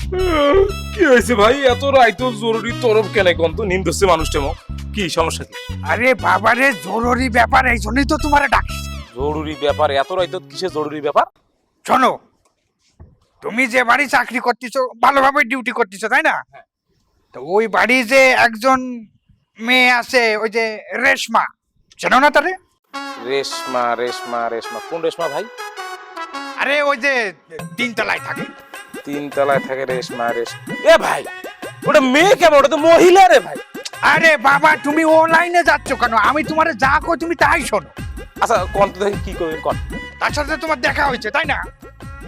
কি হয়েছে ভাই? এত রাইত জরুরি তরফ কেন কোন তো নিন্দ হচ্ছে মানুষটা কি সমস্যা কি? আরে বাবারে জরুরি ব্যাপার, এই জন্যই তো তোমারে ডাকি। জরুরি ব্যাপার? এত রাইত কিসে জরুরি ব্যাপার? শোনো, তুমি যে বাড়ি চাকরি করতেছো, ভালোভাবে ডিউটি করতেছো, তাই না? তো ওই বাড়ি যে একজন মেয়ে আছে, ওই যে রেশমা, চেনো না তারে? রেশমা রেশমা রেশমা কোন রেশমা ভাই? আরে ওই যে তিনতলায় থাকে। তিনতলায় থাকে রেশমা রেশমা? এ ভাই, ওটা মেয়ে কেমন? ওটা তো মহিলা রে ভাই। আরে বাবা, তুমি ও লাইনে যাচ্ছ কেন? আমি তোমারে যা কই তুমি তাই শোনো। আচ্ছা কোন তো দেখি কি করবেন কোন? তার সাথে তোমার দেখা হয়েছে, তাই না?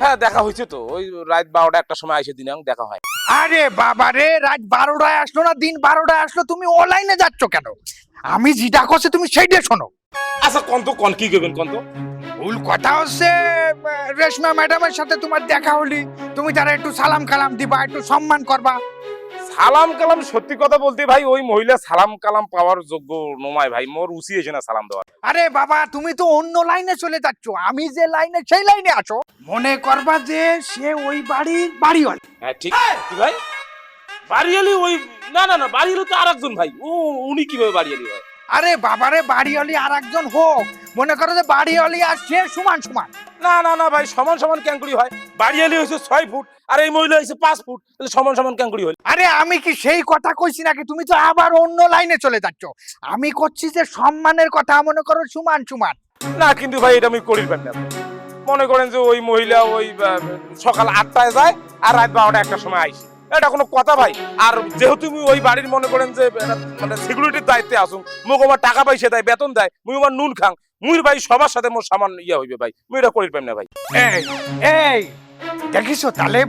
হ্যাঁ দেখা হয়েছে তো, ওই রাত 12টা একটা সময় আইসে দিনে দেখা হয়। আরে বাবা রে, রাত 12টায় আসলো না দিন 12টায় আসলো, তুমি ও লাইনে যাচ্ছ কেন? আমি যেটা করছি তুমি সেইটা শোনো। আচ্ছা কোন তো কোন কি করবেন কোন তো? ভুল কথা হচ্ছে, রেশমা ম্যাডামের সাথে তোমার দেখা হলি, তুমি তারা একটু সালাম কালাম দিবা, একটু সম্মান করবা। সালাম কালাম? সত্যি কথা বলতে ভাই, ওই মহিলা সালাম কালাম পাওয়ার যোগ্য নয় ভাই, মোর উচিত এসে না সালাম দেওয়ার। আরে বাবা, তুমি তো অন্য লাইনে চলে যাচ্ছ, আমি যে লাইনে সেই লাইনে আছো। মনে করবা যে সে ওই বাড়ির বাড়িওয়ালা। হ্যাঁ ঠিক। কি ভাই বাড়িয়ালি? ওই না না না, বাড়িয়ালি তো আরেকজন ভাই। উনি কিভাবে বাড়িয়ালি হয়? আরে বাবারে, বাড়িওয়ালি আর একজন হোক, মনে করো যে বাড়িওয়ালি আর সে সমান সমান। না না না ভাই, সমান সমান ক্যাঙ্কুরি হয়? বাড়িয়ালি হয়েছে 6 ফুট আর এই মহিলা হয়েছে 5 ফুট, তাহলে সমান সমান ক্যাঙ্কুরি হল? আরে আমি কি সেই কথা কইছি নাকি? তুমি তো আবার অন্য লাইনে চলে যাচ্ছ। আমি করছি যে সম্মানের কথা, মনে করো সমান সমান। না কিন্তু ভাই, এটা আমি করিবেন না। মনে করেন যে ওই মহিলা ওই সকাল 8টায় যায় আর রাত 12টা একটা সময় আইসে, এটা কোনো কথা ভাই? আর যেহেতু তুমি ওই বাড়ির মনে করেন যে মানে সিকিউরিটির দায়িত্বে আসুন, মুখ আমার টাকা পয়সা দেয়, বেতন দেয়, মুই আমার নুন খাং, মুই ভাই সবার সাথে মোর সামান ইয়া হইবে ভাই, মুই এটা করিবেন না ভাই। এই এই দেখিছো তাহলে,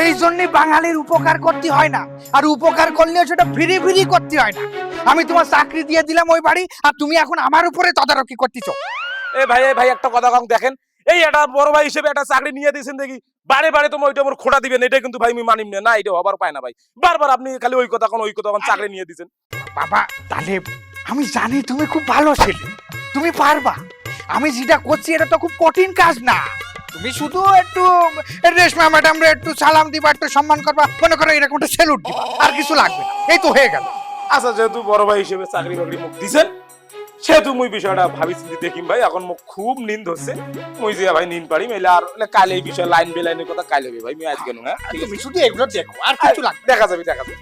এই জন্যই বাঙালির উপকার করতে হয় না, আর উপকার করলেও সেটা ফ্রি ফ্রি করতে হয় না। আমি তোমার চাকরি দিয়ে দিলাম ওই বাড়ি, আর তুমি এখন আমার উপরে তদারকি করতেছো। এ ভাই একটা কথা কম দেখেন, এই একটা বড় ভাই হিসেবে একটা চাকরি নিয়ে দিয়েছেন দেখি, বারে বারে তোমার ওইটা আমার খোটা দিবেন, এটা কিন্তু ভাই আমি মানিম না। না, এটা হবার পায় না ভাই, বারবার আপনি খালি ওই কথা কোন ওই কথা কোন, চাকরি নিয়ে দিয়েছেন। বাবা তাহলে আমি জানি তুমি খুব ভালো ছেলে, তুমি পারবা। আমি যেটা করছি এটা তো খুব কঠিন কাজ না। তুমি শুধু একটু রেশমা ম্যাডাম রে একটু সালাম দিবা, একটু সম্মান করবা, মনে করো এরকম একটা স্যালুট দিবা, আর কিছু লাগবে না, এই তো হয়ে গেল। আচ্ছা যেহেতু বড় ভাই হিসেবে চাকরি বাকরি মুখ দিছেন, সেহেতু মুই বিষয়টা ভাবি চিন্তি দেখিম ভাই। এখন মুখ খুব নিন্দ হচ্ছে, মুই যে ভাই নিন পারি মেলে, আর কাল এই বিষয় লাইন বেলাইনের কথা কাল হবে ভাই, মুই আজ গেল। হ্যাঁ ঠিক আছে, তুমি শুধু এগুলো দেখো, আর কিছু লাগবে না। দেখা যাবে দেখা যাবে।